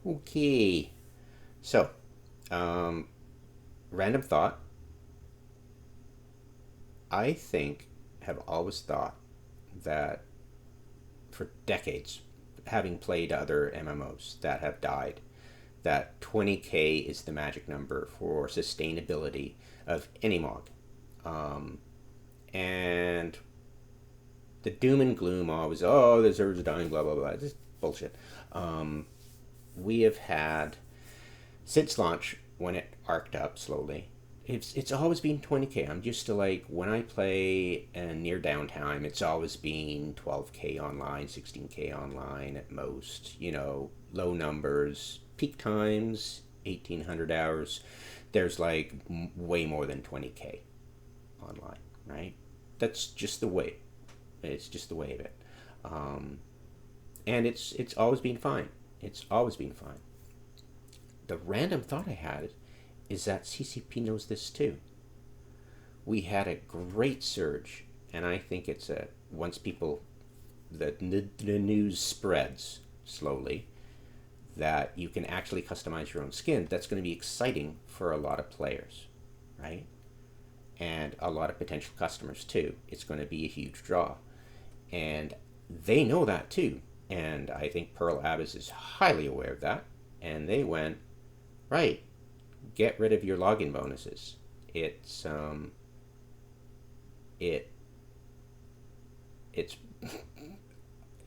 Okay. So, um, random thought. I think, have always thought that for decades, having played other MMOs that have died, that 20k is the magic number for sustainability of any MOG. Um, and the doom and gloom always, oh, the servers are dying, blah, blah, blah. This is bullshit. Um, we have had since launch when it arced up slowly. It's always been 20k. I'm used to like when I play near downtime, it's always been 12k online, 16k online at most. Low numbers, peak times 1800 hours. There's like way more than 20k online, right? That's just the way. It's just the way of it. Um, and it's always been fine. It's always been fine. The random thought I had is that CCP knows this too. We had a great surge, and I think it's a once people the news spreads slowly that you can actually customize your own skin. That's going to be exciting for a lot of players, right? And a lot of potential customers too. It's going to be a huge draw, and they know that too. And I think Pearl Abyss is highly aware of that. And they went, right, get rid of your login bonuses. It it's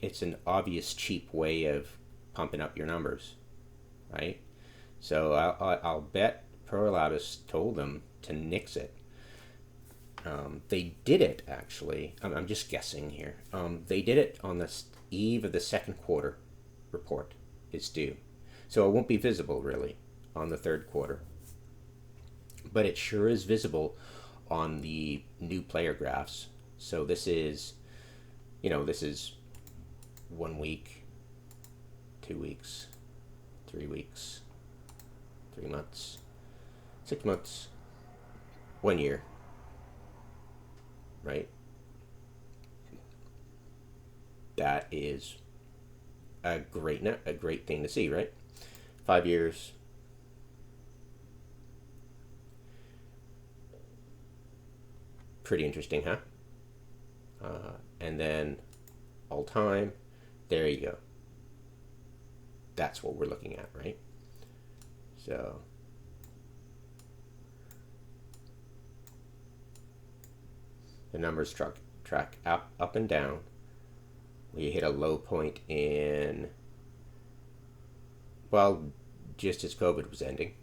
it's an obvious cheap way of pumping up your numbers, right? So I'll bet Pearl Abyss told them to nix it. They did it actually. I'm just guessing here. They did it on the eve of the second quarter report is due, so it won't be visible really on the third quarter, but it sure is visible on the new player graphs. So this is 1 week, 2 weeks, 3 weeks, 3 months, 6 months, 1 year, right? That is a great thing to see, right? 5 years, pretty interesting, huh? And then all time, there you go. That's what we're looking at, right? So the numbers track up and down. We hit a low point in, well, just as COVID was ending.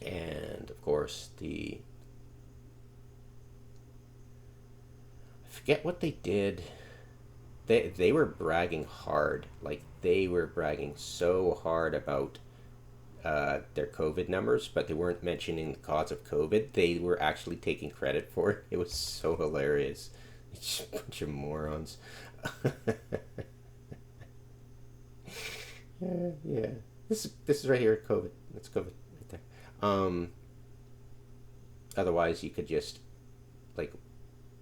And of course, I forget what they did. They were bragging hard, like they were bragging so hard about their COVID numbers, but they weren't mentioning the cause of COVID. They were actually taking credit for it. It was so hilarious. It's just a bunch of morons. Yeah. This is right here. COVID. That's COVID right there. Um. Otherwise, you could just like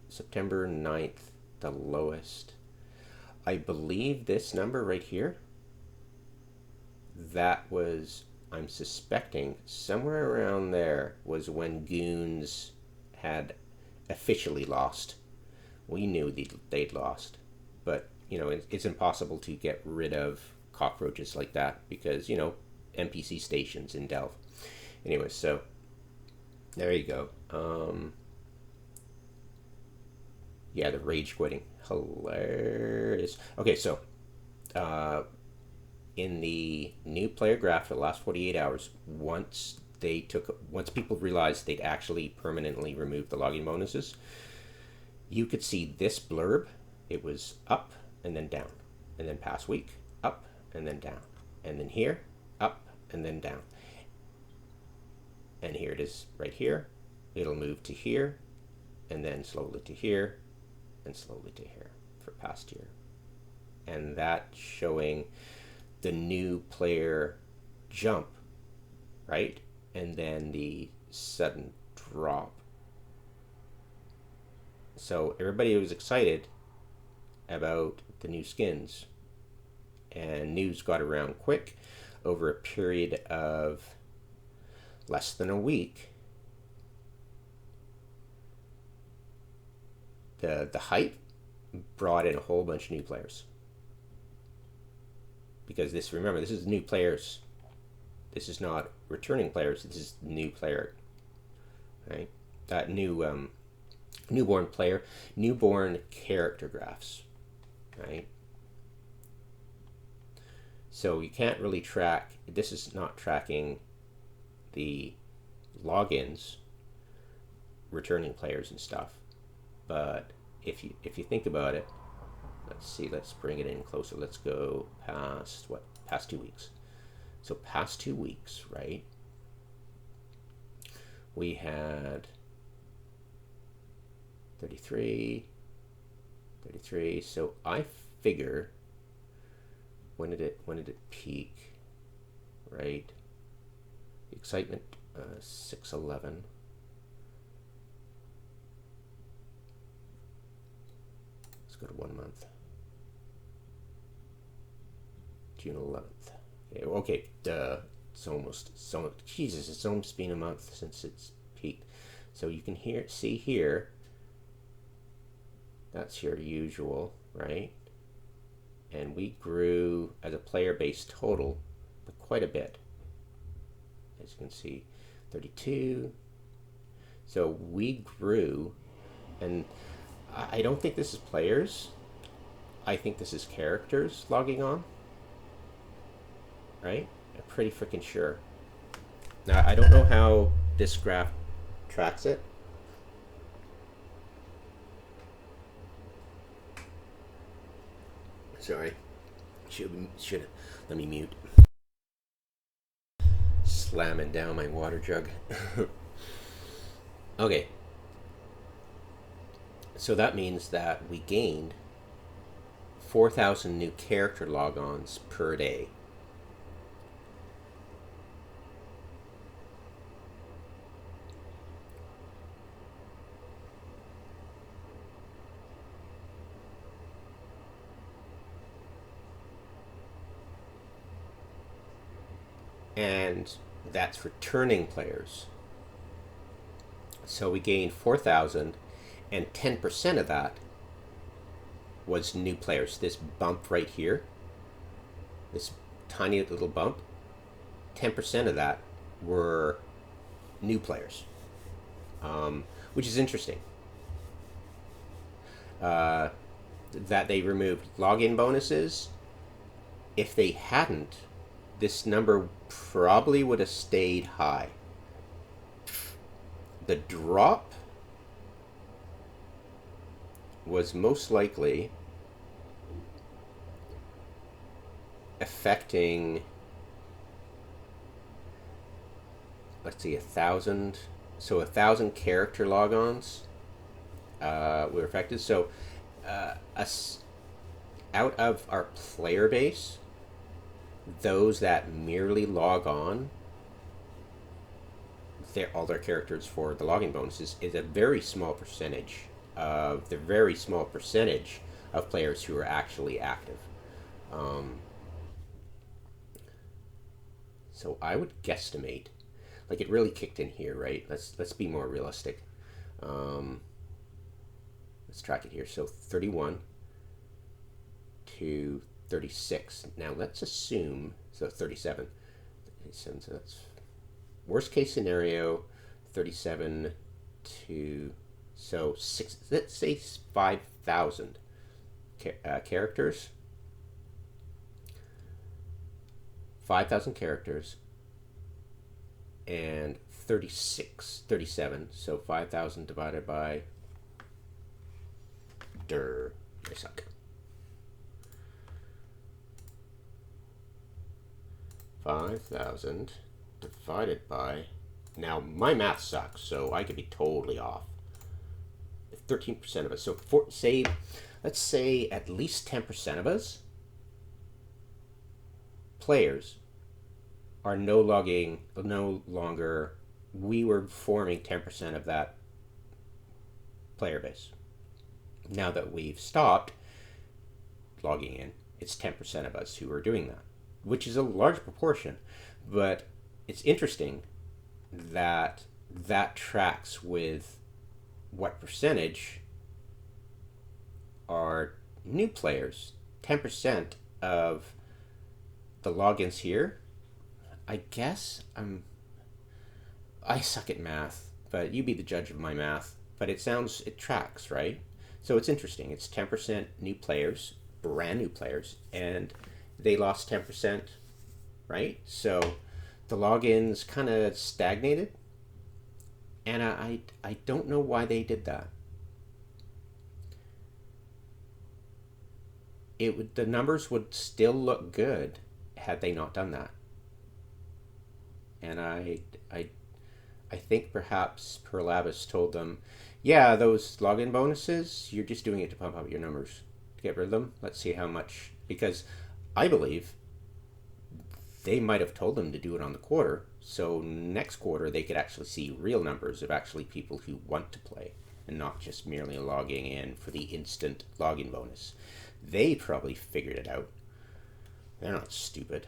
September 9th, the lowest. I believe this number right here. That was, I'm suspecting somewhere around there was when Goons had officially lost. We knew they'd lost, but it's impossible to get rid of cockroaches like that because NPC stations in Delve. Anyway, so there you go. Yeah, the rage quitting, hilarious. Okay, so uh, in the new player graph for the last 48 hours, once people realized they'd actually permanently removed the login bonuses, you could see this blurb. It was up and then down, and then past week up and then down, and then here up and then down, and here it is right here. It'll move to here, and then slowly to here, and slowly to here for past year, and that showing the new player jump, right? And then the sudden drop. So everybody was excited about the new skins, and news got around quick. Over a period of less than a week, the hype brought in a whole bunch of new players. Because remember, this is new players. This is not returning players. This is new player, right? That newborn player, newborn character graphs, right? So you can't really track. This is not tracking the logins, returning players and stuff. But if you think about it, let's see. Let's bring it in closer. Let's go past 2 weeks. So past 2 weeks, right? We had 33. So I figure, when did it peak? Right? The excitement, 6/11. Let's go to 1 month. June 11th. Okay, it's almost Jesus. It's almost been a month since it's peaked. So you can see here. That's your usual, right? And we grew as a player base total, but quite a bit. As you can see, 32. So we grew, and I don't think this is players. I think this is characters logging on. Right? I'm pretty freaking sure. Now, I don't know how this graph tracks it. Sorry. Should let me mute. Slamming down my water jug. Okay. So that means that we gained 4,000 new character logons per day. And that's returning players. So we gained 4,000, and 10% of that was new players. This bump right here, this tiny little bump, 10% of that were new players, which is interesting. That they removed login bonuses. If they hadn't, this number probably would have stayed high. The drop was most likely affecting, let's see, 1,000. So 1,000 character logons were affected. So out of our player base, those that merely log on all their characters for the login bonuses is a very small percentage of players who are actually active. So I would guesstimate, like, it really kicked in here, right? Let's be more realistic. Let's track it here. So 31 to 36. Now let's assume, so 37. So that's worst case scenario, 37 to, so let's say 5,000 characters. 5,000 characters and 37. So 5,000 divided by, I suck. 5,000 divided by, now my math sucks, so I could be totally off. 13% of us. So let's say at least 10% of us players are no longer, we were forming 10% of that player base. Now that we've stopped, logging in. It's 10% of us who are doing that, which is a large proportion. But it's interesting that that tracks with what percentage are new players. 10% of the logins here, I guess I suck at math, but you be the judge of my math. But it tracks, right? So it's interesting. It's 10% new players, brand new players, and they lost 10%, right? So the logins kind of stagnated, and I don't know why they did that. The numbers would still look good had they not done that. And I think perhaps Pearl Abbas told them, yeah, those login bonuses, you're just doing it to pump up your numbers. To get rid of them, let's see how much. Because I believe they might have told them to do it on the quarter, so next quarter they could actually see real numbers of actually people who want to play and not just merely logging in for the instant login bonus. They probably figured it out. They're not stupid.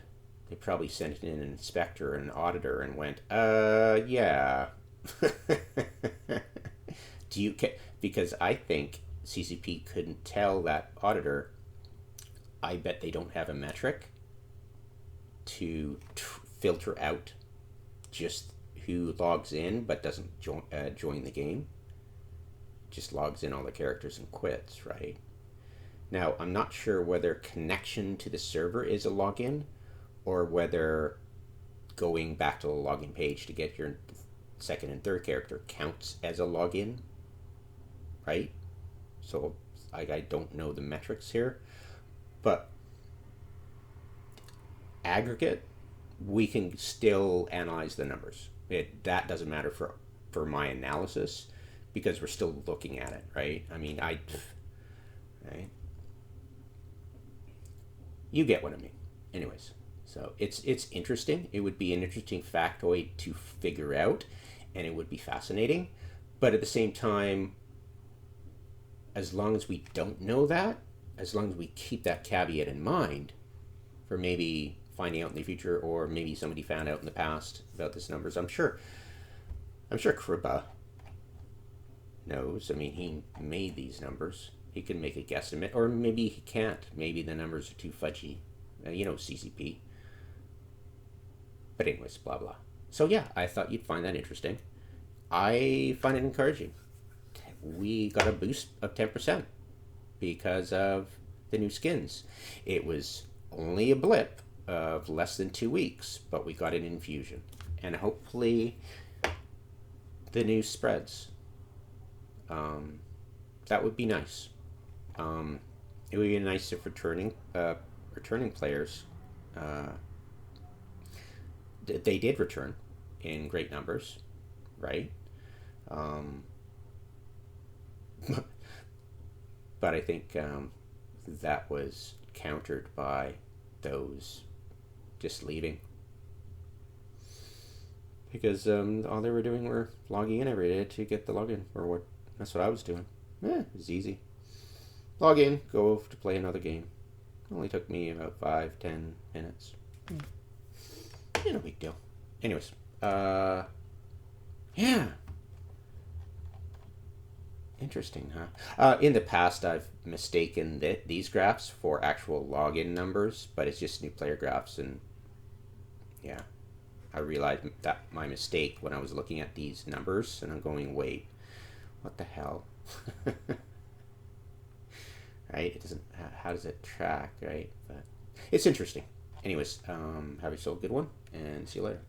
They probably sent in an inspector and an auditor and went, yeah. Do you because I think CCP couldn't tell that auditor. I bet they don't have a metric to filter out just who logs in but doesn't join the game. Just logs in all the characters and quits, right? Now, I'm not sure whether connection to the server is a login or whether going back to the login page to get your second and third character counts as a login, right? So I don't know the metrics here, but aggregate, we can still analyze the numbers. That doesn't matter for my analysis because we're still looking at it, right? I mean, right? You get what I mean. Anyways, so it's interesting. It would be an interesting factoid to figure out, and it would be fascinating. But at the same time, as long as we don't know that, as long as we keep that caveat in mind for maybe finding out in the future, or maybe somebody found out in the past about this numbers, I'm sure Kriba knows. I mean, he made these numbers. He can make a guesstimate, or maybe he can't. Maybe the numbers are too fudgy. CCP. But anyways, blah blah. So yeah, I thought you'd find that interesting. I find it encouraging. We got a boost of 10% because of the new skins. It was only a blip of less than 2 weeks, but we got an infusion. And hopefully the news spreads. That would be nice. It would be nice if returning players, they did return in great numbers, right? But I think that was countered by those just leaving because all they were doing were logging in every day to get the login, or what? That's what I was doing. It was easy. Log in, go to play another game. It only took me about 5-10 minutes. No big deal. Anyways, yeah. Interesting, huh? In the past, I've mistaken these graphs for actual login numbers, but it's just new player graphs, and yeah, I realized that my mistake when I was looking at these numbers, and I'm going, wait, what the hell? Right? It doesn't. How does it track? Right? But it's interesting. Anyways, have yourself a good one, and see you later.